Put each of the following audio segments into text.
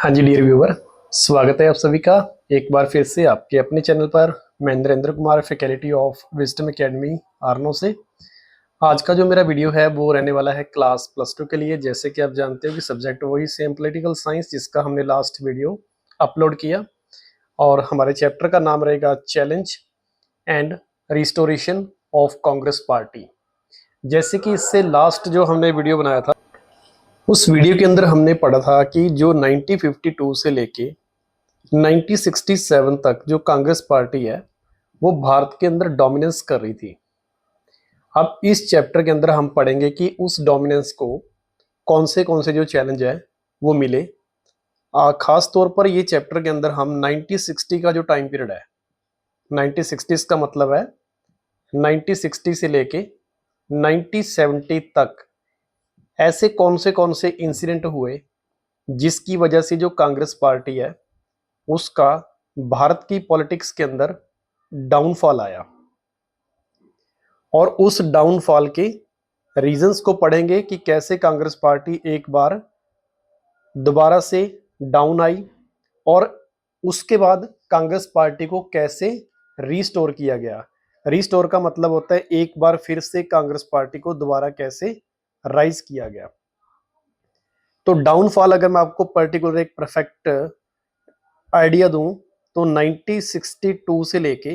हाँ जी dear viewer, स्वागत है आप सभी का एक बार फिर से आपके अपने चैनल पर। मैं Narendra Kumar, faculty of Wisdom Academy आरनो से। आज का जो मेरा वीडियो है वो रहने वाला है क्लास +2 के लिए। जैसे कि आप जानते हो कि सब्जेक्ट वही सेम पॉलिटिकल साइंस जिसका हमने लास्ट वीडियो अपलोड किया, और हमारे चैप्टर का नाम रहेगा challenge and restoration of Congress party. जैसे कि इससे लास्ट जो हमने वीडियो बनाया था, उस वीडियो के अंदर हमने पढ़ा था कि जो 1952 से लेके 1967 तक जो कांग्रेस पार्टी है वो भारत के अंदर डोमिनेंस कर रही थी। अब इस चैप्टर के अंदर हम पढ़ेंगे कि उस डोमिनेंस को कौन से जो चैलेंज है वो मिले। खास तौर पर ये चैप्टर के अंदर हम 1960 का जो टाइम पीरियड है, 1960 का मतलब है 1960 से लेके 1970 तक ऐसे कौन से इंसिडेंट हुए जिसकी वजह से जो कांग्रेस पार्टी है उसका भारत की पॉलिटिक्स के अंदर डाउनफॉल आया, और उस डाउनफॉल के रीजंस को पढ़ेंगे कि कैसे कांग्रेस पार्टी एक बार दोबारा से डाउन आई, और उसके बाद कांग्रेस पार्टी को कैसे रीस्टोर किया गया। रीस्टोर का मतलब होता है एक बार फिर से कांग्रेस पार्टी को दोबारा कैसे राइज किया गया। तो डाउनफॉल अगर मैं आपको पर्टिकुलर एक परफेक्ट आइडिया दूं तो 1962 से लेके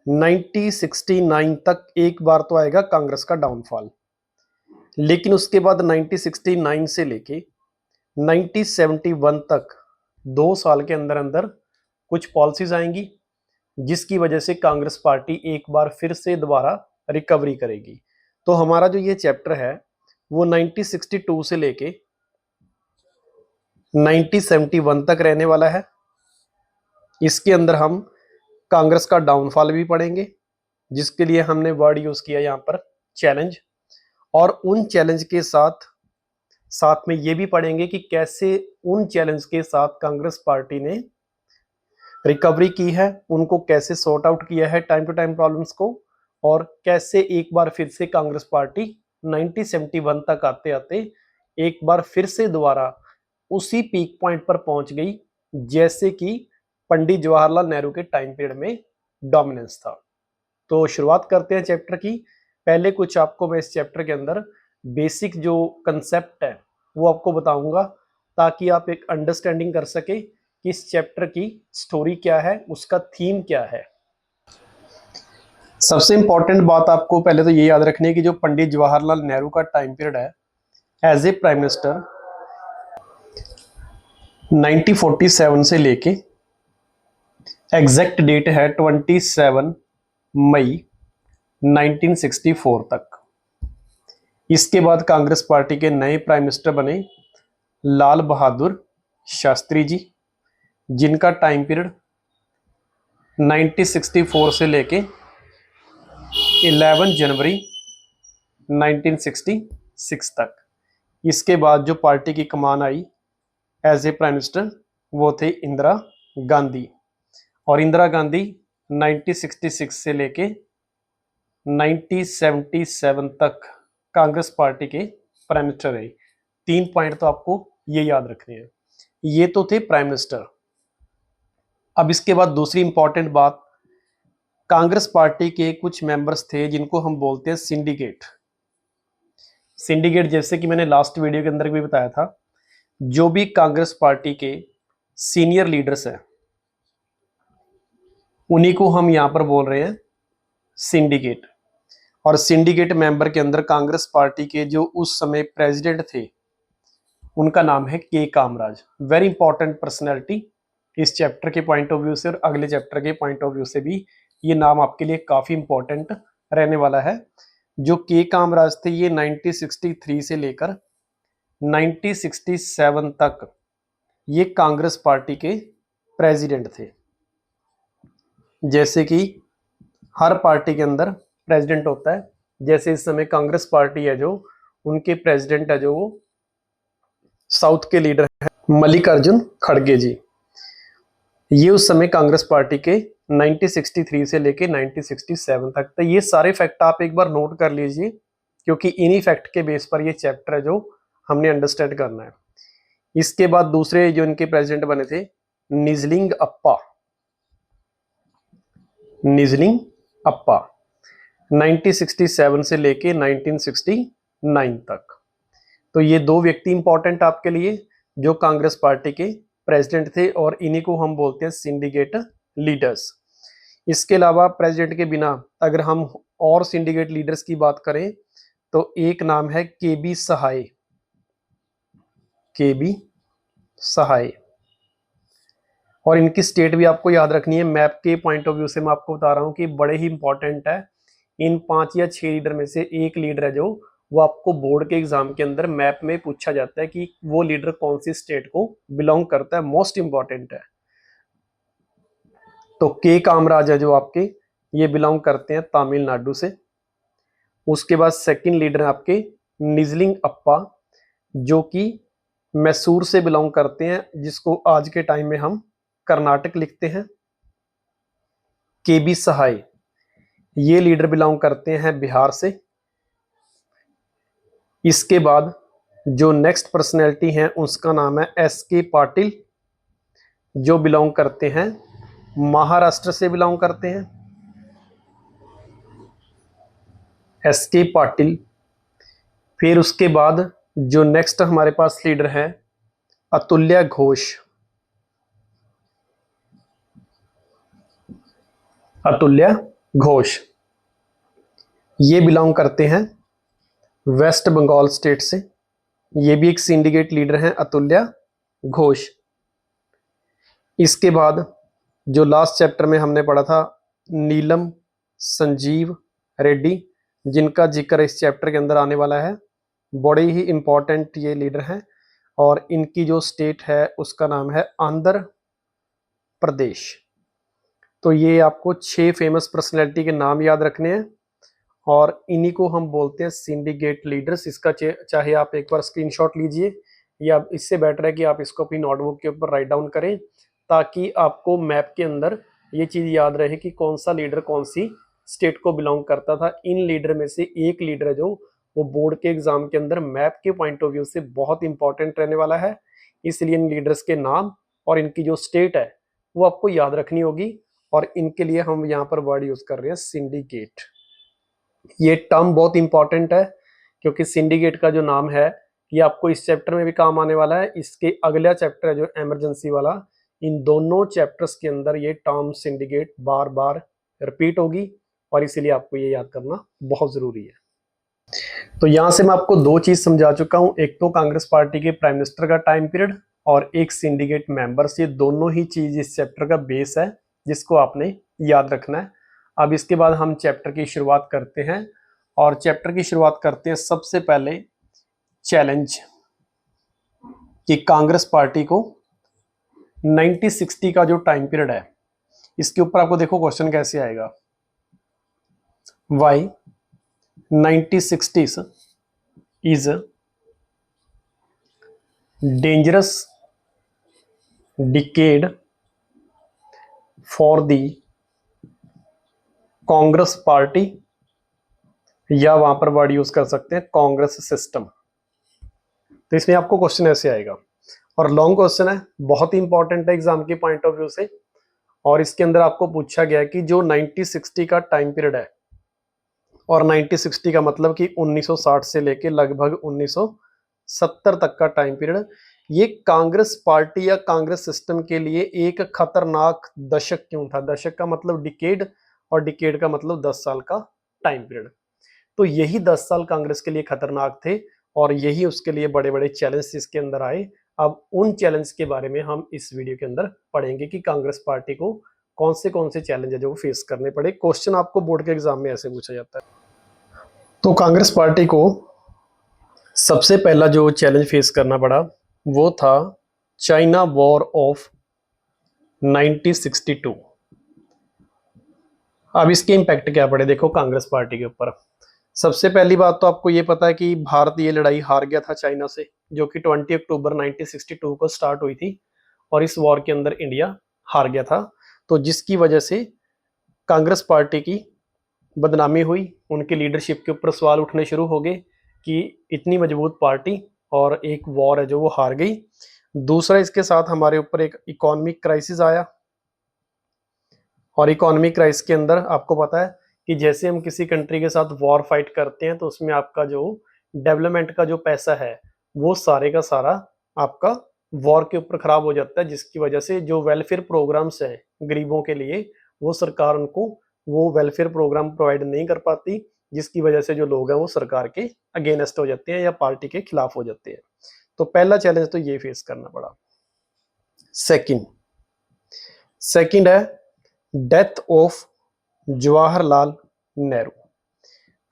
1969 तक एक बार तो आएगा कांग्रेस का डाउनफॉल, लेकिन उसके बाद 1969 से लेके 1971 तक 2 साल के अंदर अंदर कुछ पॉलिसीज आएंगी जिसकी वजह से कांग्रेस पार्टी एक बार फिर से दोबारा रिकवरी करेगी। तो हमारा जो ये चैप्टर है वो 1962 से लेके 1971 तक रहने वाला है। इसके अंदर हम कांग्रेस का डाउनफॉल भी पढ़ेंगे, जिसके लिए हमने वर्ड यूज किया यहाँ पर चैलेंज, और उन चैलेंज के साथ साथ में ये भी पढ़ेंगे कि कैसे उन चैलेंज के साथ कांग्रेस पार्टी ने रिकवरी की है, उनको कैसे सॉर्ट आउट किया है टाइम टू टाइम प्रॉब्लम्स को, और कैसे एक बार फिर से कांग्रेस पार्टी 1971 तक आते आते एक बार फिर से दोबारा उसी पीक पॉइंट पर पहुंच गई जैसे कि पंडित जवाहरलाल नेहरू के टाइम पीरियड में डोमिनेंस था। तो शुरुआत करते हैं चैप्टर की। पहले कुछ आपको मैं इस चैप्टर के अंदर बेसिक जो कंसेप्ट है वो आपको बताऊंगा, ताकि आप एक अंडरस्टैंडिंग कर सके कि इस चैप्टर की स्टोरी क्या है, उसका थीम क्या है। सबसे इंपॉर्टेंट बात आपको पहले तो ये याद रखनी है कि जो पंडित जवाहरलाल नेहरू का टाइम पीरियड है एज ए प्राइम मिनिस्टर 1947 से लेके एग्जैक्ट डेट है 27 मई 1964 तक। इसके बाद कांग्रेस पार्टी के नए प्राइम मिनिस्टर बने लाल बहादुर शास्त्री जी, जिनका टाइम पीरियड 1964 से लेके 11 जनवरी 1966 तक। इसके बाद जो पार्टी की कमान I as a prime minister वो थे इंदिरा गांधी, और इंदिरा गांधी 1966 से लेके 1977 तक कांग्रेस पार्टी के प्राइम मिनिस्टर रहे। 3 पॉइंट तो आपको ये याद रखने हैं। ये तो थे प्राइम मिनिस्टर। अब इसके बाद दूसरी इंपॉर्टेंट बात, कांग्रेस पार्टी के कुछ मेंबर्स थे जिनको हम बोलते हैं सिंडिकेट। सिंडिकेट जैसे कि मैंने लास्ट वीडियो के अंदर भी बताया था, जो भी कांग्रेस पार्टी के सीनियर लीडर्स हैं उन्हीं को हम यहां पर बोल रहे हैं सिंडिकेट। और सिंडिकेट मेंबर के अंदर कांग्रेस पार्टी के जो उस समय प्रेसिडेंट थे उनका नाम है के कामराज। वेरी इंपॉर्टेंट पर्सनैलिटी इस चैप्टर के पॉइंट ऑफ व्यू से और अगले चैप्टर के पॉइंट ऑफ व्यू से भी ये नाम आपके लिए काफी इंपॉर्टेंट रहने वाला है। जो के कामराज थे ये 1963 से लेकर 1967 तक ये कांग्रेस पार्टी के प्रेसिडेंट थे। जैसे कि हर पार्टी के अंदर प्रेसिडेंट होता है, जैसे इस समय कांग्रेस पार्टी है जो उनके प्रेसिडेंट है जो वो साउथ के लीडर है मल्लिकार्जुन खड़गे जी। ये उस समय कांग्रेस पार्टी के 1963 से लेके 1967 तक। तो ये सारे फैक्ट आप एक बार नोट कर लीजिए, क्योंकि इन्हीं फैक्ट के बेस पर ये चैप्टर है जो हमने अंडरस्टैंड करना है। इसके बाद दूसरे जो इनके प्रेसिडेंट बने थे निजलिंग अप्पा, निजलिंग अप्पा 1967 से लेके 1969 तक। तो ये दो व्यक्ति इंपॉर्टेंट आपके लिए जो कांग्रेस पार्टी के प्रेसिडेंट थे और इन्हीं को हम बोलते हैं सिंडिकेट लीडर्स। इसके अलावा प्रेसिडेंट के बिना अगर हम और सिंडिकेट लीडर्स की बात करें तो एक नाम है केबी सहाय, केबी सहाय। और इनकी स्टेट भी आपको याद रखनी है। मैप के पॉइंट ऑफ व्यू से मैं आपको बता रहा हूं कि बड़े ही इंपॉर्टेंट है। इन 5 या 6 लीडर में से एक लीडर है जो वो आपको बोर्ड के एग्जाम के अंदर मैप में पूछा जाता है कि वो लीडर कौन सी स्टेट को बिलोंग करता है, मोस्ट इंपॉर्टेंट है। तो के कामराज है जो आपके ये बिलोंग करते हैं तमिलनाडु से। उसके बाद सेकंड लीडर है आपके निजलिंग अप्पा जो कि मैसूर से बिलोंग करते हैं, जिसको आज के टाइम में हम कर्नाटक लिखते हैं। केबी सहाय ये लीडर बिलोंग करते हैं बिहार से। इसके बाद जो नेक्स्ट पर्सनैलिटी है उसका नाम है एस.के. पाटिल जो बिलोंग करते हैं महाराष्ट्र से बिलोंग करते हैं, एस.के. पाटिल। फिर उसके बाद जो नेक्स्ट हमारे पास लीडर है अतुल्य घोष, अतुल्य घोष ये बिलोंग करते हैं वेस्ट बंगाल स्टेट से। ये भी एक सिंडिकेट लीडर हैं अतुल्य घोष। इसके बाद जो लास्ट चैप्टर में हमने पढ़ा था नीलम संजीव रेड्डी जिनका जिक्र इस चैप्टर के अंदर आने वाला है। बड़े ही इंपॉर्टेंट ये लीडर हैं और इनकी जो स्टेट है उसका नाम है आंध्र प्रदेश। तो ये आपको 6 फेमस पर्सनैलिटी के नाम याद रखने हैं और इन्हीं को हम बोलते हैं सिंडिकेट लीडर्स। इसका चाहे आप एक बार स्क्रीनशॉट लीजिए या इससे बेटर है कि आप इसको अपनी नोटबुक के ऊपर राइट डाउन करें ताकि आपको मैप के अंदर ये चीज़ याद रहे कि कौन सा लीडर कौन सी स्टेट को बिलोंग करता था। इन लीडर में से एक लीडर है जो वो बोर्ड के एग्जाम के अंदर मैप के पॉइंट ऑफ व्यू से बहुत इंपॉर्टेंट रहने वाला है। इसलिए इन लीडर्स के नाम और इनकी जो स्टेट है वो आपको याद रखनी होगी और इनके लिए हम यहाँ पर वर्ड यूज कर रहे हैं सिंडिकेट। ये टर्म बहुत इंपॉर्टेंट है क्योंकि सिंडिकेट का जो नाम है ये आपको इस चैप्टर में भी काम आने वाला है। इसके अगला चैप्टर है जो इमरजेंसी वाला, इन दोनों चैप्टर्स के अंदर ये टर्म सिंडिकेट बार बार रिपीट होगी और इसीलिए आपको ये याद करना बहुत जरूरी है। तो यहां से मैं आपको 2 चीज समझा चुका हूं, एक तो कांग्रेस पार्टी के प्राइम मिनिस्टर का टाइम पीरियड और एक सिंडिकेट मेंबर्स। ये दोनों ही चीज इस चैप्टर का बेस है जिसको आपने याद रखना है। अब इसके बाद हम चैप्टर की शुरुआत करते हैं और चैप्टर की शुरुआत करते हैं सबसे पहले चैलेंज कि कांग्रेस पार्टी को 1960 का जो टाइम पीरियड है इसके ऊपर आपको देखो क्वेश्चन कैसे आएगा। Why 1960s is dangerous decade for the Congress party या वहां पर वर्ड यूज कर सकते हैं कांग्रेस सिस्टम। तो इसमें आपको क्वेश्चन ऐसे आएगा और लॉन्ग क्वेश्चन है, बहुत ही इंपॉर्टेंट है एग्जाम के पॉइंट ऑफ व्यू से। और इसके अंदर आपको पूछा गया कि जो 1960 का टाइम पीरियड है और 1960 का मतलब कि 1960 से लेके लगभग 1970 तक का टाइम पीरियड, ये कांग्रेस पार्टी या कांग्रेस सिस्टम के लिए एक खतरनाक दशक क्यों था। दशक का मतलब डिकेड और डिकेड का मतलब 10 साल का टाइम पीरियड। तो यही 10 साल कांग्रेस के लिए खतरनाक थे और यही उसके लिए बड़े बड़े चैलेंज इसके अंदर आए। अब उन चैलेंज के बारे में हम इस वीडियो के अंदर पढ़ेंगे कि कांग्रेस पार्टी को कौन से चैलेंज है जो फेस करने पड़े। क्वेश्चन आपको बोर्ड के एग्जाम में ऐसे पूछा जाता है। तो कांग्रेस पार्टी को सबसे पहला जो चैलेंज फेस करना पड़ा वो था चाइना वॉर ऑफ 1962। अब इसके इंपैक्ट क्या पड़े देखो कांग्रेस पार्टी के ऊपर। सबसे पहली बात तो आपको ये पता है कि भारत ये लड़ाई हार गया था चाइना से, जो कि 20 अक्टूबर 1962 को स्टार्ट हुई थी और इस वॉर के अंदर इंडिया हार गया था। तो जिसकी वजह से कांग्रेस पार्टी की बदनामी हुई, उनकी लीडरशिप के ऊपर सवाल उठने शुरू हो गए कि इतनी मजबूत पार्टी और एक वॉर है जो वो हार गई। दूसरा, इसके साथ हमारे ऊपर एक इकोनॉमिक क्राइसिस आया, और इकोनॉमिक क्राइसिस के अंदर आपको पता है कि जैसे हम किसी कंट्री के साथ वॉर फाइट करते हैं तो उसमें आपका जो डेवलपमेंट का जो पैसा है वो सारे का सारा आपका वॉर के ऊपर खराब हो जाता है, जिसकी वजह से जो वेलफेयर प्रोग्राम्स हैं गरीबों के लिए वो सरकार उनको वो वेलफेयर प्रोग्राम प्रोवाइड नहीं कर पाती, जिसकी वजह से जो लोग हैं वो सरकार के अगेंस्ट हो जाते हैं या पार्टी के खिलाफ हो जाते हैं। तो पहला चैलेंज तो ये फेस करना पड़ा। सेकंड सेकंड है death of Jawaharlal Nehru.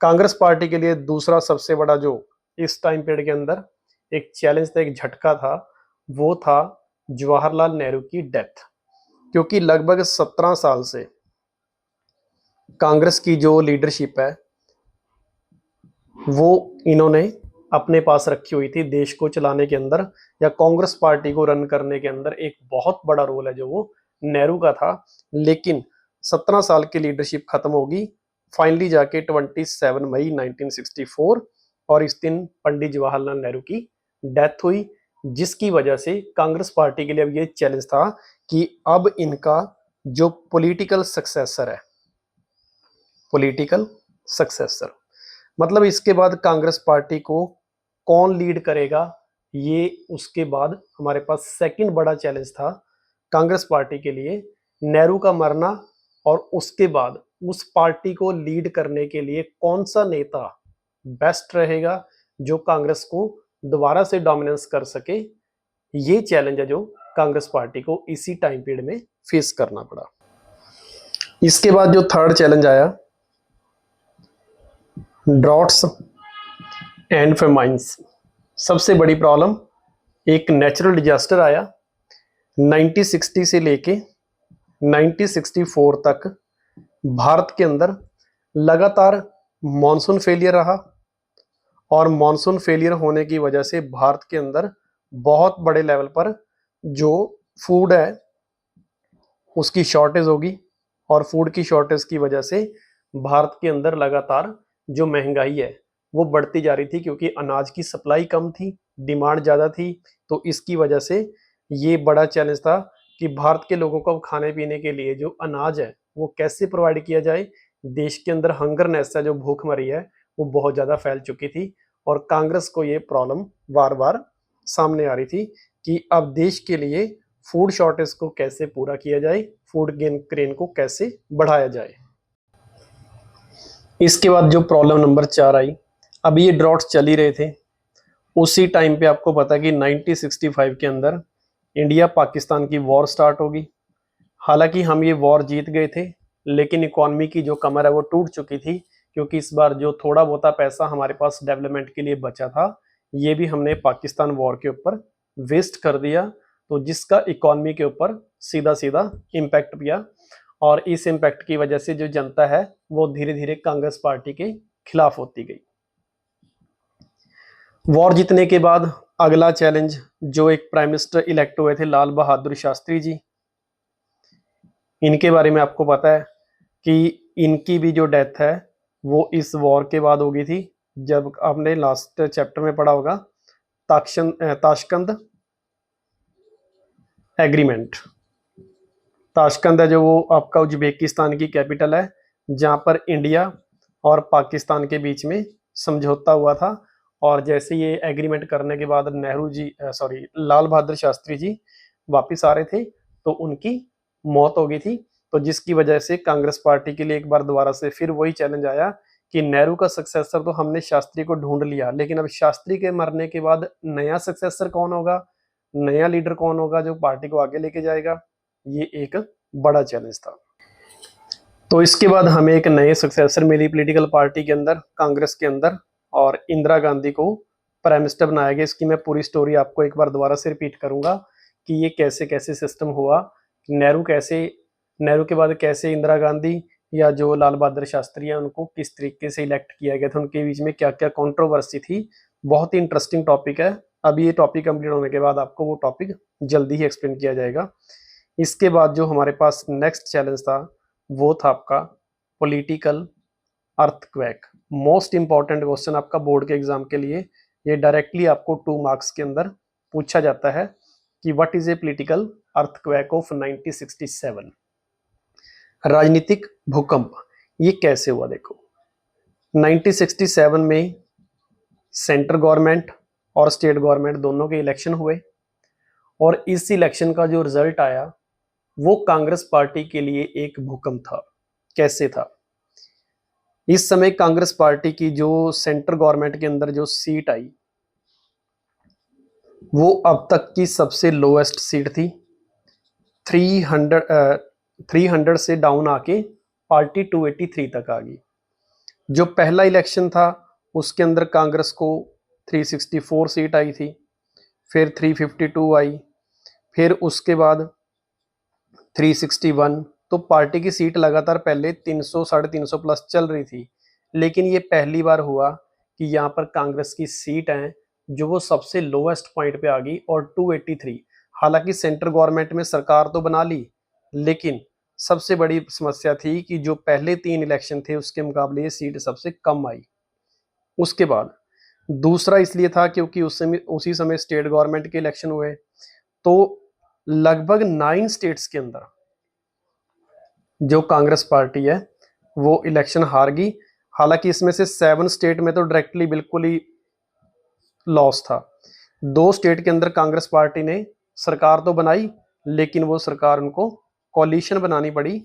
Congress party के लिए दूसरा सबसे बड़ा जो इस टाइम पीरियड के अंदर एक चैलेंज था, एक झटका था, वो था जवाहरलाल नेहरू की डेथ। क्योंकि लगभग 17 साल से कांग्रेस की जो लीडरशिप है वो इन्होंने अपने पास रखी हुई थी देश को चलाने के अंदर, या कांग्रेस पार्टी को रन करने के अंदर एक बहुत बड़ा रोल है जो वो नेहरू का था। लेकिन 17 साल की लीडरशिप खत्म होगी फाइनली जाके 27 मई 1964, और इस दिन पंडित जवाहरलाल नेहरू की डेथ हुई, जिसकी वजह से कांग्रेस पार्टी के लिए अब ये चैलेंज था कि अब इनका जो पॉलिटिकल सक्सेसर है, पॉलिटिकल सक्सेसर मतलब इसके बाद कांग्रेस पार्टी को कौन लीड करेगा, ये उसके बाद हमारे पास सेकंड बड़ा चैलेंज था कांग्रेस पार्टी के लिए, नेहरू का मरना, और उसके बाद उस पार्टी को लीड करने के लिए कौन सा नेता बेस्ट रहेगा जो कांग्रेस को दोबारा से डोमिनेंस कर सके। ये चैलेंज है जो कांग्रेस पार्टी को इसी टाइम पीरियड में फेस करना पड़ा। इसके बाद जो थर्ड चैलेंज आया, ड्रॉट्स एंड फेमाइंस। सबसे बड़ी प्रॉब्लम एक नेचुरल डिजास्टर आया 1960 से लेके 1964 तक भारत के अंदर लगातार मॉनसून फेलियर रहा, और मॉनसून फेलियर होने की वजह से भारत के अंदर बहुत बड़े लेवल पर जो फूड है उसकी शॉर्टेज होगी, और फूड की शॉर्टेज की वजह से भारत के अंदर लगातार जो महंगाई है वो बढ़ती जा रही थी, क्योंकि अनाज की सप्लाई कम थी, डिमांड ज़्यादा थी। तो इसकी वजह से ये बड़ा चैलेंज था कि भारत के लोगों को खाने पीने के लिए जो अनाज है वो कैसे प्रोवाइड किया जाए। देश के अंदर हंगरनेस है, जो भूखमरी है, वो बहुत ज़्यादा फैल चुकी थी, और कांग्रेस को ये प्रॉब्लम बार बार सामने आ रही थी कि अब देश के लिए फूड शॉर्टेज को कैसे पूरा किया जाए, फूड ग्रेन को कैसे बढ़ाया जाए। इसके बाद जो प्रॉब्लम नंबर 4 आई, अब ये ड्रॉट्स चल ही रहे थे उसी टाइम पे आपको पता है कि 1965 के अंदर इंडिया पाकिस्तान की वॉर स्टार्ट होगी। हालांकि हम ये वॉर जीत गए थे, लेकिन इकोनॉमी की जो कमर है वो टूट चुकी थी, क्योंकि इस बार जो थोड़ा बहुत पैसा हमारे पास डेवलपमेंट के लिए बचा था ये भी हमने पाकिस्तान वॉर के ऊपर वेस्ट कर दिया, तो जिसका इकोनॉमी के ऊपर सीधा सीधा इम्पैक्ट किया, और इस इम्पैक्ट की वजह से जो जनता है वो धीरे धीरे कांग्रेस पार्टी के खिलाफ होती गई। वॉर जीतने के बाद अगला चैलेंज, जो एक प्राइम मिनिस्टर इलेक्ट हुए थे लाल बहादुर शास्त्री जी, इनके बारे में आपको पता है कि इनकी भी जो डेथ है वो इस वॉर के बाद हो गई थी, जब आपने लास्ट चैप्टर में पढ़ा होगा ताशकंद एग्रीमेंट। ताशकंद है जो वो आपका उज्बेकिस्तान की कैपिटल है, जहाँ पर इंडिया और पाकिस्तान के बीच में समझौता हुआ था, और जैसे ये एग्रीमेंट करने के बाद नेहरू जी लाल बहादुर शास्त्री जी वापस आ रहे थे तो उनकी मौत हो गई थी। तो जिसकी वजह से कांग्रेस पार्टी के लिए एक बार दोबारा से फिर वही चैलेंज आया कि नेहरू का सक्सेसर तो हमने शास्त्री को ढूंढ लिया, लेकिन अब शास्त्री के मरने के बाद नया सक्सेसर कौन होगा, नया लीडर कौन होगा जो पार्टी को आगे लेके जाएगा। ये एक बड़ा चैलेंज था। तो इसके बाद हमें एक नए सक्सेसर मिली पॉलिटिकल पार्टी के अंदर, कांग्रेस के अंदर, और इंदिरा गांधी को प्राइम मिनिस्टर बनाया गया। इसकी मैं पूरी स्टोरी आपको एक बार दोबारा से रिपीट करूंगा कि ये कैसे कैसे सिस्टम हुआ, नेहरू के बाद कैसे इंदिरा गांधी या जो लाल बहादुर शास्त्री है उनको किस तरीके से इलेक्ट किया गया था, उनके बीच में क्या क्या कंट्रोवर्सी थी। बहुत ही इंटरेस्टिंग टॉपिक है। अब ये टॉपिक कंप्लीट होने के बाद आपको वो टॉपिक जल्दी ही एक्सप्लेन किया जाएगा। इसके बाद जो हमारे पास नेक्स्ट चैलेंज था वो था आपका political earthquake. Most important question आपका बोर्ड के एग्जाम के लिए, ये डायरेक्टली आपको 2 मार्क्स के अंदर पूछा जाता है कि what is a political earthquake of 1967। राजनीतिक भूकंप ये कैसे हुआ? देखो 1967 में सेंट्रल गवर्नमेंट और स्टेट गवर्नमेंट दोनों के इलेक्शन हुए और इस इलेक्शन का जो रिजल्ट आया वो कांग्रेस पार्टी के लिए एक भूकंप था। कैसे था? इस समय कांग्रेस पार्टी की जो सेंट्रल गवर्नमेंट के अंदर जो सीट आई वो अब तक की सबसे लोएस्ट सीट थी। 300 से डाउन आके पार्टी 283 तक आ गई। जो पहला इलेक्शन था उसके अंदर कांग्रेस को 364 सीट आई थी, फिर 352 आई, फिर उसके बाद 361। तो पार्टी की सीट लगातार पहले 300 350 प्लस चल रही थी, लेकिन ये पहली बार हुआ कि यहाँ पर कांग्रेस की सीट है जो वो सबसे लोएस्ट पॉइंट पे आ गई और 283। हालांकि सेंट्रल गवर्नमेंट में सरकार तो बना ली, लेकिन सबसे बड़ी समस्या थी कि जो पहले 3 इलेक्शन थे उसके मुकाबले ये सीट सबसे कम आई। उसके बाद दूसरा इसलिए था क्योंकि उसी समय स्टेट गवर्नमेंट के इलेक्शन हुए, तो लगभग 9 स्टेट्स के अंदर जो कांग्रेस पार्टी है वो इलेक्शन हार गई। हालांकि इसमें से 7 स्टेट में तो डायरेक्टली बिल्कुल ही लॉस था। 2 स्टेट के अंदर कांग्रेस पार्टी ने सरकार तो बनाई, लेकिन वो सरकार उनको कोalition बनानी पड़ी।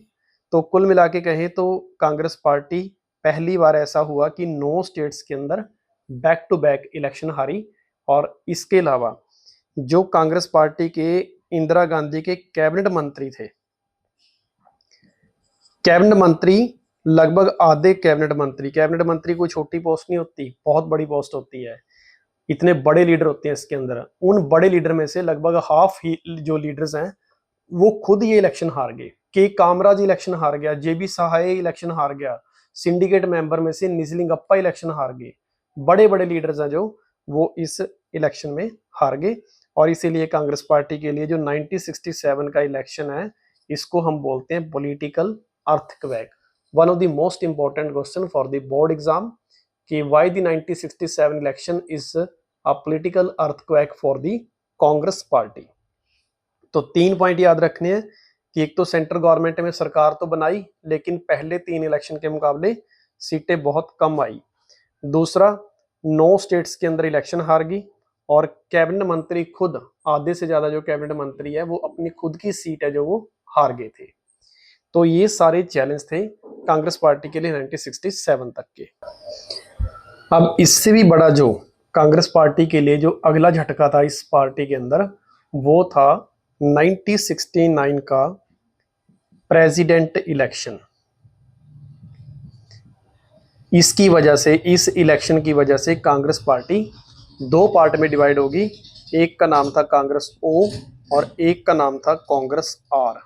तो कुल मिला के कहें तो कांग्रेस पार्टी पहली बार ऐसा हुआ कि 9 स्टेट्स के अंदर बैक टू बैक इलेक्शन हारी। और इसके अलावा जो कांग्रेस पार्टी के इंदिरा गांधी के कैबिनेट मंत्री थे, कैबिनेट मंत्री लगभग आधे कैबिनेट मंत्री कोई छोटी पोस्ट नहीं होती, बहुत बड़ी पोस्ट होती है। इतने बड़े लीडर होते हैं इसके अंदर। उन बड़े लीडर में से लगभग हाफ ही जो लीडर्स हैं वो खुद ये इलेक्शन हार गए। के कामराज इलेक्शन हार गया, जेबी सहाय इलेक्शन हार गया, सिंडिकेट मेंबर में से निजलिंगप्पा इलेक्शन हार गए। बड़े बड़े लीडर्स हैं जो वो इस इलेक्शन में हार गए। और इसीलिए कांग्रेस पार्टी के लिए जो 1967 का इलेक्शन है इसको हम बोलते हैं political earthquake. One of the most important question for the board exam कि why the 1967 election is a political earthquake for the Congress party. तो 3 पॉइंट याद रखने हैं कि एक तो सेंट्रल गवर्नमेंट में सरकार तो बनाई, लेकिन पहले 3 इलेक्शन के मुकाबले सीटें बहुत कम आई। दूसरा 9 स्टेट्स के अंदर इलेक्शन हार गई और कैबिनेट मंत्री खुद, आधे से ज्यादा जो कैबिनेट मंत्री है वो अपनी खुद की सीट है जो वो हार गए थे। तो ये सारे चैलेंज थे कांग्रेस पार्टी के लिए 1967 तक के। अब इससे भी बड़ा जो कांग्रेस पार्टी के लिए जो अगला झटका था इस पार्टी के अंदर वो था 1969 का प्रेसिडेंट इलेक्शन। इसकी वजह से, इस इलेक्शन की वजह से कांग्रेस पार्टी 2 पार्ट में डिवाइड होगी। एक का नाम था कांग्रेस ओ और एक का नाम था कांग्रेस आर।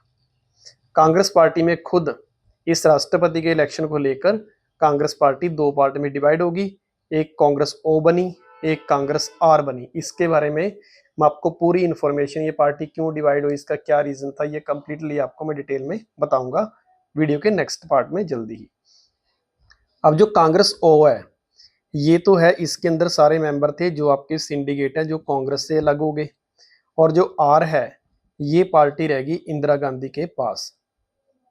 कांग्रेस पार्टी में खुद इस राष्ट्रपति के इलेक्शन को लेकर कांग्रेस पार्टी 2 पार्ट में डिवाइड होगी। एक कांग्रेस ओ बनी, एक कांग्रेस आर बनी। इसके बारे में मैं आपको पूरी इंफॉर्मेशन, ये पार्टी क्यों डिवाइड हुई, इसका क्या रीजन था, ये कंप्लीटली आपको मैं डिटेल में बताऊंगा वीडियो के नेक्स्ट पार्ट में जल्दी ही। अब जो कांग्रेस ओ है ये तो है, इसके अंदर सारे मेंबर थे जो आपके सिंडिकेट है जो कांग्रेस से अलग हो गए। और जो आर है ये पार्टी रहेगी इंदिरा गांधी के पास।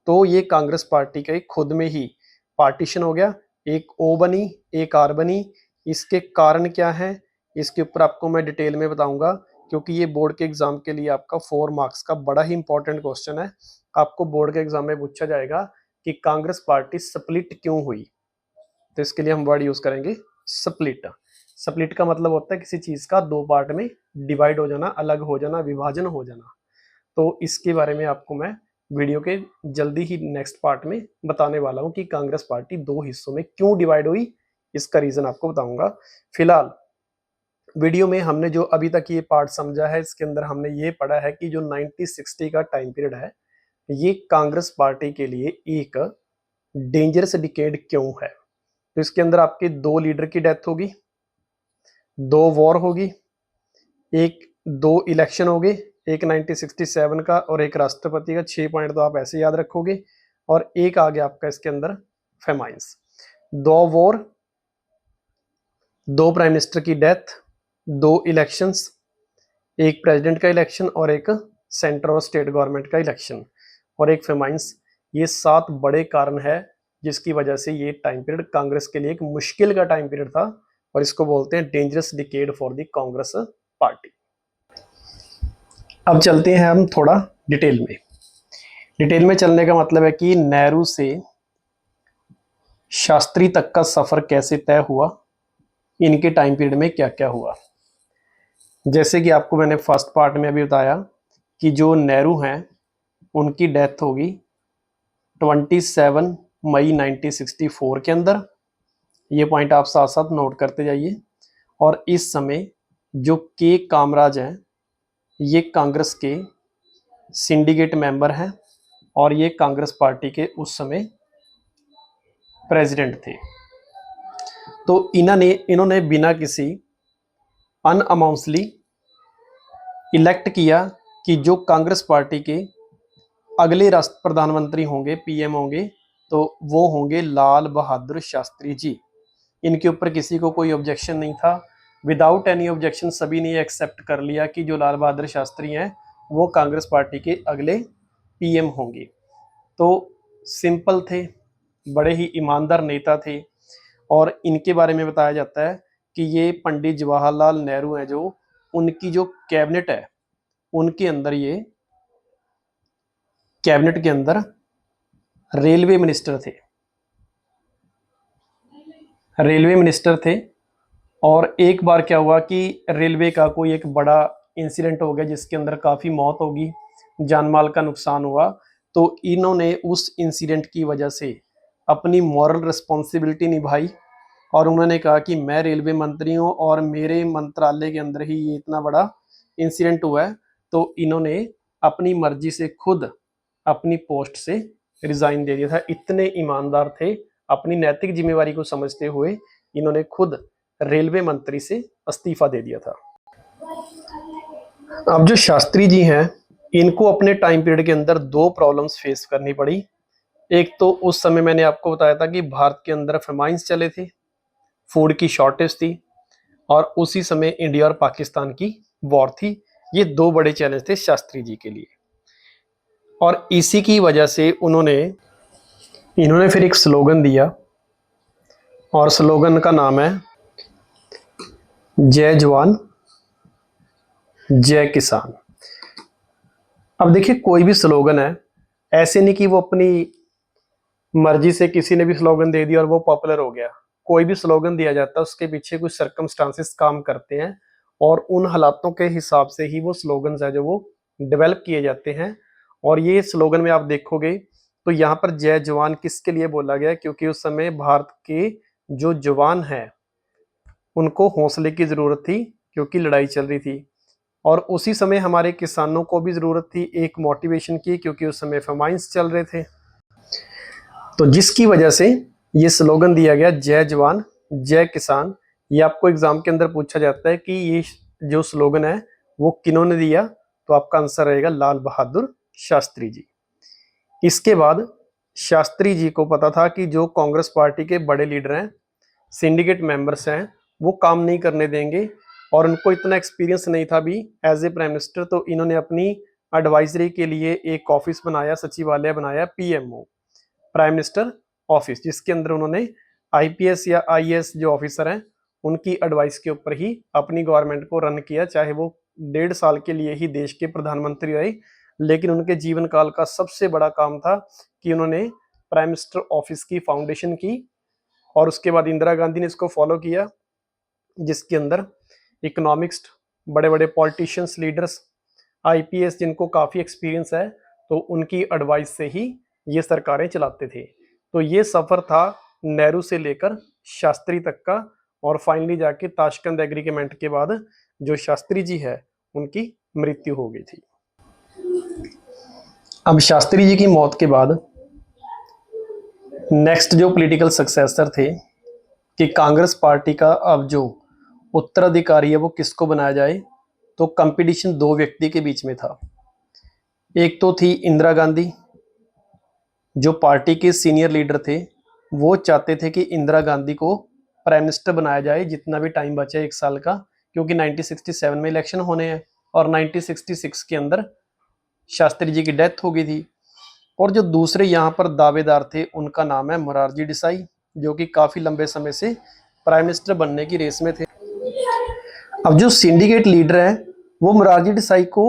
तो ये कांग्रेस पार्टी के खुद में ही पार्टीशन हो गया, एक ओ बनी एक आर बनी। इसके कारण क्या है इसके ऊपर आपको मैं डिटेल में बताऊंगा, क्योंकि ये बोर्ड के एग्जाम के लिए आपका 4 मार्क्स का बड़ा ही इंपॉर्टेंट क्वेश्चन है। आपको बोर्ड के एग्जाम में पूछा जाएगा कि कांग्रेस पार्टी स्प्लिट क्यों हुई। तो इसके लिए हम वर्ड यूज करेंगे स्प्लिट। स्प्लिट का मतलब होता है किसी चीज का 2 पार्ट में डिवाइड हो जाना, अलग हो जाना, विभाजन हो जाना। तो इसके बारे में आपको मैं वीडियो के जल्दी ही नेक्स्ट पार्ट में बताने वाला हूं कि कांग्रेस पार्टी 2 हिस्सों में क्यों डिवाइड हुई, इसका रीजन आपको बताऊंगा। फिलहाल वीडियो में हमने जो अभी तक ये पार्ट समझा है इसके अंदर हमने ये पढ़ा है कि जो 1960 का टाइम पीरियड है ये कांग्रेस पार्टी के लिए एक डेंजरस डिकेड क्यों है। तो इसके अंदर आपके 2 लीडर की डेथ होगी, 2 वॉर होगी, 2 इलेक्शन हो गए, एक 1967 का और एक राष्ट्रपति का। 6 पॉइंट तो आप ऐसे याद रखोगे। और एक आ गया आपका इसके अंदर फेमाइंस। 2 वॉर, 2 प्राइम मिनिस्टर की डेथ, 2 इलेक्शंस, एक प्रेसिडेंट का इलेक्शन और एक सेंटर और स्टेट गवर्नमेंट का इलेक्शन और एक फेमाइंस। ये 7 बड़े कारण है जिसकी वजह से ये टाइम पीरियड कांग्रेस के लिए एक मुश्किल का टाइम पीरियड था और इसको बोलते हैं dangerous decade for the Congress party. अब चलते हैं हम थोड़ा डिटेल में। डिटेल में चलने का मतलब है कि नेहरू से शास्त्री तक का सफर कैसे तय हुआ, इनके टाइम पीरियड में क्या क्या हुआ। जैसे कि आपको मैंने फर्स्ट पार्ट में अभी बताया कि जो नेहरू हैं उनकी डेथ होगी 27 मई 1964 के अंदर। ये पॉइंट आप साथ साथ नोट करते जाइए। और इस समय जो के कामराज हैं ये कांग्रेस के सिंडिकेट मेंबर हैं और ये कांग्रेस पार्टी के उस समय प्रेसिडेंट थे। तो इन्होंने बिना किसी अनअनाउंसली इलेक्ट किया कि जो कांग्रेस पार्टी के अगले राष्ट्र प्रधानमंत्री होंगे, पीएम होंगे, तो वो होंगे लाल बहादुर शास्त्री जी। इनके ऊपर किसी को कोई ऑब्जेक्शन नहीं था। विदाउट एनी ऑब्जेक्शन सभी ने एक्सेप्ट कर लिया कि जो लाल बहादुर शास्त्री हैं वो कांग्रेस पार्टी के अगले पीएम होंगे। तो सिंपल थे, बड़े ही ईमानदार नेता थे और इनके बारे में बताया जाता है कि ये पंडित जवाहरलाल नेहरू हैं जो उनकी जो कैबिनेट है उनके अंदर ये कैबिनेट के अंदर रेलवे मिनिस्टर थे। रेलवे मिनिस्टर थे और एक बार क्या हुआ कि रेलवे का कोई एक बड़ा इंसिडेंट हो गया जिसके अंदर काफ़ी मौत होगी, जान माल का नुकसान हुआ। तो इन्होंने उस इंसिडेंट की वजह से अपनी मॉरल रिस्पॉन्सिबिलिटी निभाई और उन्होंने कहा कि मैं रेलवे मंत्री हूँ और मेरे मंत्रालय के अंदर ही ये इतना बड़ा इंसिडेंट हुआ है। तो इन्होंने अपनी मर्जी से खुद अपनी पोस्ट से रिजाइन दे दिया था। इतने ईमानदार थे, अपनी नैतिक जिम्मेवारी को समझते हुए इन्होंने खुद रेलवे मंत्री से इस्तीफा दे दिया था। अब जो शास्त्री जी हैं इनको अपने टाइम पीरियड के अंदर 2 प्रॉब्लम्स फेस करनी पड़ी। एक तो उस समय मैंने आपको बताया था कि भारत के अंदर फेमाइंस चले थे, फूड की शॉर्टेज थी और उसी समय इंडिया और पाकिस्तान की वॉर थी। ये 2 बड़े चैलेंज थे शास्त्री जी के लिए और इसी की वजह से इन्होंने फिर एक स्लोगन दिया और स्लोगन का नाम है जय जवान जय किसान। अब देखिए कोई भी स्लोगन है, ऐसे नहीं कि वो अपनी मर्जी से किसी ने भी स्लोगन दे दिया और वो पॉपुलर हो गया। कोई भी स्लोगन दिया जाता है उसके पीछे कुछ सर्कमस्टांसेस काम करते हैं और उन हालातों के हिसाब से ही वो स्लोगन्स है जो वो डेवलप किए जाते हैं। और ये स्लोगन में आप देखोगे तो यहाँ पर जय जवान किसके लिए बोला गया, क्योंकि उस समय भारत के जो जवान हैं उनको हौसले की जरूरत थी क्योंकि लड़ाई चल रही थी और उसी समय हमारे किसानों को भी जरूरत थी एक मोटिवेशन की, क्योंकि उस समय फेमाइंस चल रहे थे। तो जिसकी वजह से ये स्लोगन दिया गया जय जवान जय किसान। ये आपको एग्जाम के अंदर पूछा जाता है कि ये जो स्लोगन है वो किन्होंने दिया, तो आपका आंसर रहेगा लाल बहादुर शास्त्री जी। इसके बाद शास्त्री जी को पता था कि जो कांग्रेस पार्टी के बड़े लीडर हैं, सिंडिकेट मेंबर्स हैं, वो काम नहीं करने देंगे और उनको इतना एक्सपीरियंस नहीं था भी एज ए प्राइम मिनिस्टर। तो इन्होंने अपनी एडवाइजरी के लिए एक ऑफिस बनाया, सचिवालय बनाया, पीएमओ, प्राइम मिनिस्टर ऑफिस, जिसके अंदर उन्होंने आईपीएस या आईएएस जो ऑफिसर हैं उनकी एडवाइस के ऊपर ही अपनी गवर्नमेंट को रन किया। चाहे वो 1.5 साल के लिए ही देश के प्रधानमंत्री रहे, लेकिन उनके जीवन काल का सबसे बड़ा काम था कि उन्होंने प्राइम मिनिस्टर ऑफिस की फाउंडेशन की और उसके बाद इंदिरा गांधी ने इसको फॉलो किया, जिसके अंदर इकोनॉमिक्स, बड़े बड़े पॉलिटिशियंस, लीडर्स, आईपीएस जिनको काफ़ी एक्सपीरियंस है, तो उनकी एडवाइस से ही ये सरकारें चलाते थे। तो ये सफ़र था नेहरू से लेकर शास्त्री तक का और फाइनली जाके ताशकंद एग्रीमेंट के बाद जो शास्त्री जी है उनकी मृत्यु हो गई थी। अब शास्त्री जी की मौत के बाद नेक्स्ट जो पॉलिटिकल सक्सेसर थे कि कांग्रेस पार्टी का अब जो उत्तराधिकारी है वो किसको बनाया जाए, तो कंपटीशन 2 व्यक्ति के बीच में था। एक तो थी इंदिरा गांधी, जो पार्टी के सीनियर लीडर थे, वो चाहते थे कि इंदिरा गांधी को प्राइम मिनिस्टर बनाया जाए जितना भी टाइम बचा है 1 साल का, क्योंकि 1967 में इलेक्शन होने हैं और 1966 के अंदर शास्त्री जी की डेथ हो गई थी। और जो दूसरे यहाँ पर दावेदार थे उनका नाम है मोरारजी देसाई, जो कि काफी लंबे समय से प्राइम मिनिस्टर बनने की रेस में थे। अब जो सिंडिकेट लीडर है वो मोरारजी देसाई को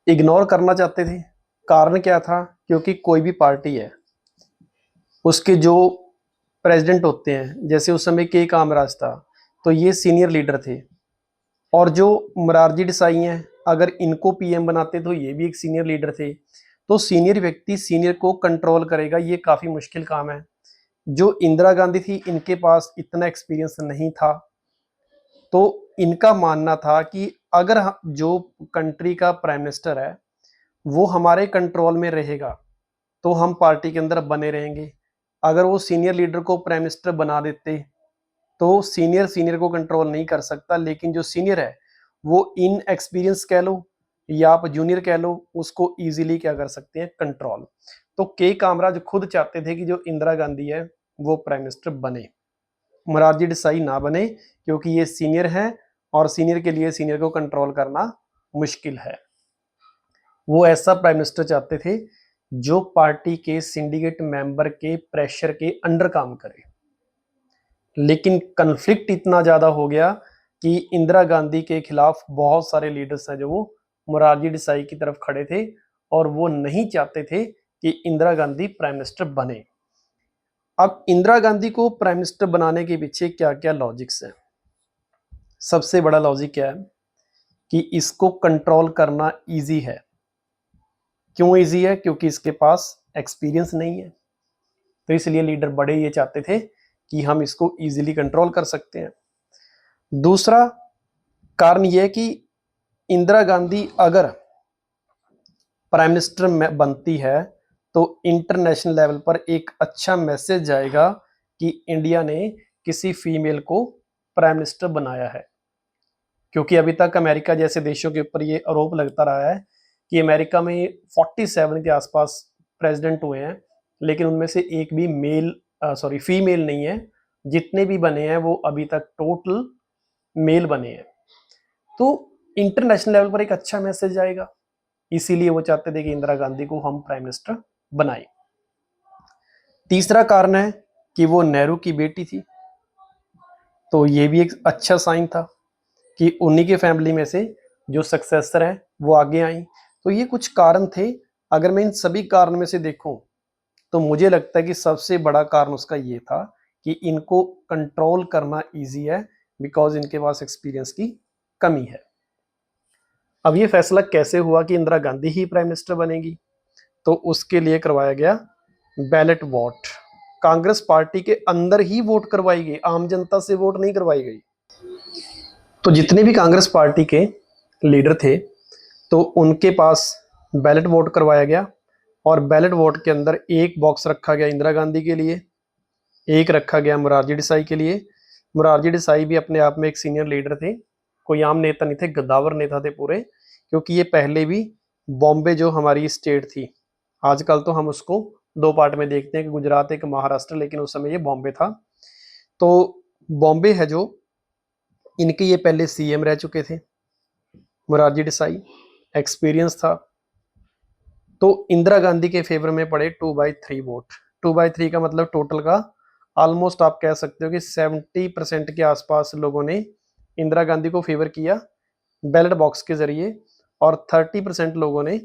इग्नोर करना चाहते थे। कारण क्या था? क्योंकि कोई भी पार्टी है उसके जो प्रेसिडेंट होते हैं, जैसे उस समय के कामराज था, तो ये सीनियर लीडर थे। और जो मोरारजी देसाई हैं, अगर इनको पीएम बनाते तो ये भी एक सीनियर लीडर थे। तो सीनियर व्यक्ति सीनियर को कंट्रोल करेगा, ये काफी मुश्किल काम है। जो इंदिरा गांधी थी, इनके पास इतना एक्सपीरियंस नहीं था। तो इनका मानना था कि अगर जो कंट्री का प्राइम मिनिस्टर है वो हमारे कंट्रोल में रहेगा तो हम पार्टी के अंदर बने रहेंगे। अगर वो सीनियर लीडर को प्राइम मिनिस्टर बना देते तो सीनियर को कंट्रोल नहीं कर सकता, लेकिन जो सीनियर है वो इन एक्सपीरियंस कह लो या आप जूनियर कह लो, उसको इजीली क्या कर सकते हैं? कंट्रोल। तो के कामराज खुद चाहते थे कि जो इंदिरा गांधी है वो प्राइम मिनिस्टर बने, मोरारजी देसाई ना बने, क्योंकि ये सीनियर है और सीनियर के लिए सीनियर को कंट्रोल करना मुश्किल है। वो ऐसा प्राइम मिनिस्टर चाहते थे जो पार्टी के सिंडिकेट मेंबर के प्रेशर के अंडर काम करे। लेकिन कन्फ्लिक्ट इतना ज्यादा हो गया कि इंदिरा गांधी के खिलाफ बहुत सारे लीडर्स हैं जो वो मोरारजी देसाई की तरफ खड़े थे और वो नहीं चाहते थे कि इंदिरा गांधी प्राइम मिनिस्टर बने। अब इंदिरा गांधी को प्राइम मिनिस्टर बनाने के पीछे क्या क्या लॉजिक्स हैं? सबसे बड़ा लॉजिक क्या है कि इसको कंट्रोल करना इजी है। क्यों इजी है? क्योंकि इसके पास एक्सपीरियंस नहीं है, तो इसलिए लीडर बड़े ये चाहते थे कि हम इसको इजीली कंट्रोल कर सकते हैं। दूसरा कारण यह है कि इंदिरा गांधी अगर प्राइम मिनिस्टर में बनती है तो इंटरनेशनल लेवल पर एक अच्छा मैसेज जाएगा कि इंडिया ने किसी फीमेल को प्राइम मिनिस्टर बनाया है। क्योंकि अभी तक अमेरिका जैसे देशों के ऊपर ये आरोप लगता रहा है कि अमेरिका में 47 के आसपास प्रेसिडेंट हुए हैं, लेकिन उनमें से एक भी फीमेल नहीं है। जितने भी बने हैं वो अभी तक टोटल मेल बने हैं। तो इंटरनेशनल लेवल पर एक अच्छा मैसेज जाएगा, इसीलिए वो चाहते थे कि इंदिरा गांधी को हम प्राइम मिनिस्टर बनाए। तीसरा कारण है कि वो नेहरू की बेटी थी, तो ये भी एक अच्छा साइन था कि उन्हीं के फैमिली में से जो सक्सेसर है वो आगे आई। तो ये कुछ कारण थे। अगर मैं इन सभी कारण में से देखूं तो मुझे लगता है कि सबसे बड़ा कारण उसका ये था कि इनको कंट्रोल करना इजी है, बिकॉज इनके पास एक्सपीरियंस की कमी है। अब ये फैसला कैसे हुआ कि इंदिरा गांधी ही प्राइम मिनिस्टर बनेगी? तो उसके लिए करवाया गया बैलेट वोट। कांग्रेस पार्टी के अंदर ही वोट करवाई गई, आम जनता से वोट नहीं करवाई गई। तो जितने भी कांग्रेस पार्टी के लीडर थे तो उनके पास बैलेट वोट करवाया गया और बैलेट वोट के अंदर एक बॉक्स रखा गया इंदिरा गांधी के लिए, एक रखा गया मोरारजी देसाई के लिए। मोरारजी देसाई भी अपने आप में एक सीनियर लीडर थे, कोई आम नेता नहीं थे, गद्दावर नेता थे पूरे, क्योंकि ये पहले भी बॉम्बे जो हमारी स्टेट थी, आजकल तो हम उसको दो पार्ट में देखते हैं कि गुजरात एक महाराष्ट्र, लेकिन उस समय ये बॉम्बे था। तो बॉम्बे है जो, इनके ये पहले सीएम रह चुके थे मोरारजी देसाई, एक्सपीरियंस था। तो इंदिरा गांधी के फेवर में पड़े 2/3 वोट। 2/3 का मतलब टोटल का ऑलमोस्ट आप कह सकते हो कि 70% के आसपास लोगों ने इंदिरा गांधी को फेवर किया बैलेट बॉक्स के जरिए, और 30% लोगों ने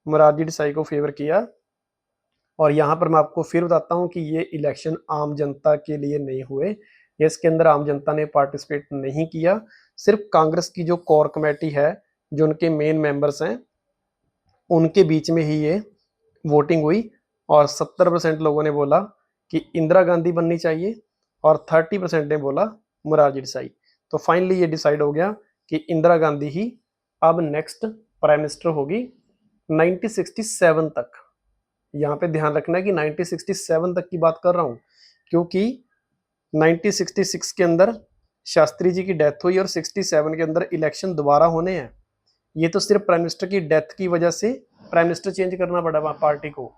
मोरारजी देसाई को फेवर किया। और यहाँ पर मैं आपको फिर बताता हूँ कि ये इलेक्शन आम जनता के लिए नहीं हुए, इसके अंदर आम जनता ने पार्टिसिपेट नहीं किया। सिर्फ कांग्रेस की जो कोर कमेटी है, जो उनके मेन मेंबर्स हैं, उनके बीच में ही ये वोटिंग हुई। और 70% लोगों ने बोला कि इंदिरा गांधी बननी चाहिए और 30% ने बोला मोरारजी देसाई। तो फाइनली ये डिसाइड हो गया कि इंदिरा गांधी ही अब नेक्स्ट प्राइम मिनिस्टर होगी 1967 तक। यहाँ पे ध्यान रखना है कि 1967 तक की बात कर रहा हूँ, क्योंकि 1966 के अंदर शास्त्री जी की डेथ हुई और 67 के अंदर इलेक्शन दोबारा होने हैं। ये तो सिर्फ प्राइम मिनिस्टर की डेथ की वजह से प्राइम मिनिस्टर चेंज करना पड़ा पार्टी को,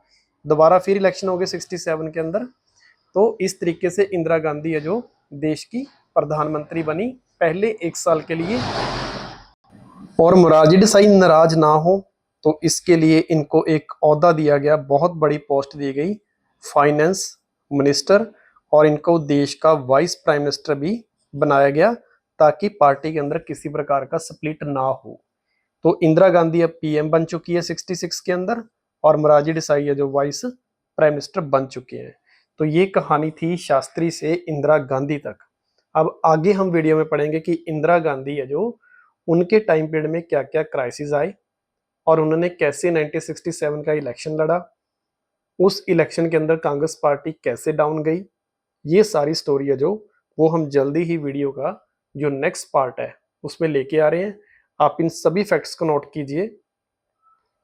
दोबारा फिर इलेक्शन हो गए 67 के अंदर। तो इस तरीके से इंदिरा गांधी है जो देश की प्रधानमंत्री बनी पहले 1 साल के लिए। और मोरारजी देसाई नाराज ना हो तो इसके लिए इनको एक ओहदा दिया गया, बहुत बड़ी पोस्ट दी गई, फाइनेंस मिनिस्टर, और इनको देश का वाइस प्राइम मिनिस्टर भी बनाया गया ताकि पार्टी के अंदर किसी प्रकार का स्प्लिट ना हो। तो इंदिरा गांधी अब पीएम बन चुकी है 66 के अंदर, और मोरारजी देसाई है जो वाइस प्राइम मिनिस्टर बन चुके हैं। तो ये कहानी थी शास्त्री से इंदिरा गांधी तक। अब आगे हम वीडियो में पढ़ेंगे कि इंदिरा गांधी है जो, उनके टाइम पीरियड में क्या क्या क्राइसिस आए और उन्होंने कैसे 1967 का इलेक्शन लड़ा, उस इलेक्शन के अंदर कांग्रेस पार्टी कैसे डाउन गई। ये सारी स्टोरी है जो, वो हम जल्दी ही वीडियो का जो नेक्स्ट पार्ट है उसमें लेके आ रहे हैं। आप इन सभी फैक्ट्स को नोट कीजिए।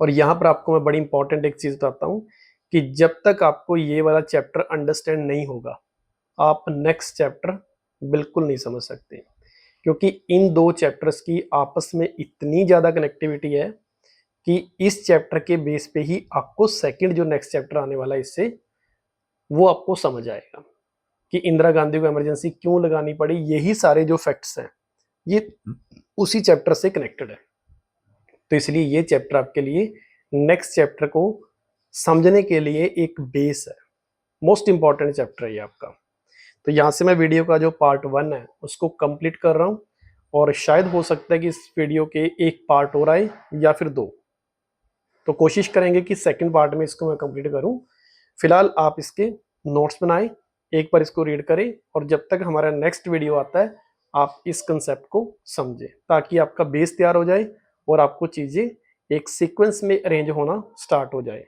और यहाँ पर आपको मैं बड़ी इंपॉर्टेंट एक चीज बताता हूँ कि जब तक आपको ये वाला चैप्टर अंडरस्टैंड नहीं होगा, आप नेक्स्ट चैप्टर बिल्कुल नहीं समझ सकते, क्योंकि इन दो चैप्टर्स की आपस में इतनी ज्यादा कनेक्टिविटी है कि इस चैप्टर के बेस पे ही आपको सेकंड जो नेक्स्ट चैप्टर आने वाला है इससे, वो आपको समझ आएगा कि इंदिरा गांधी को इमरजेंसी क्यों लगानी पड़ी। यही सारे जो फैक्ट्स हैं ये उसी चैप्टर से कनेक्टेड है। तो इसलिए ये चैप्टर आपके लिए नेक्स्ट चैप्टर को समझने के लिए एक बेस है, मोस्ट इंपॉर्टेंट चैप्टर है ये आपका। तो यहाँ से मैं वीडियो का जो पार्ट 1 है उसको कंप्लीट कर रहा हूँ, और शायद हो सकता है कि इस वीडियो के एक पार्ट और आए या फिर 2। तो कोशिश करेंगे कि सेकंड पार्ट में इसको मैं कंप्लीट करूं। फिलहाल आप इसके नोट्स बनाएं, एक बार इसको रीड करें, और जब तक हमारा नेक्स्ट वीडियो आता है आप इस कंसेप्ट को समझें, ताकि आपका बेस तैयार हो जाए और आपको चीजें एक सीक्वेंस में अरेंज होना स्टार्ट हो जाए।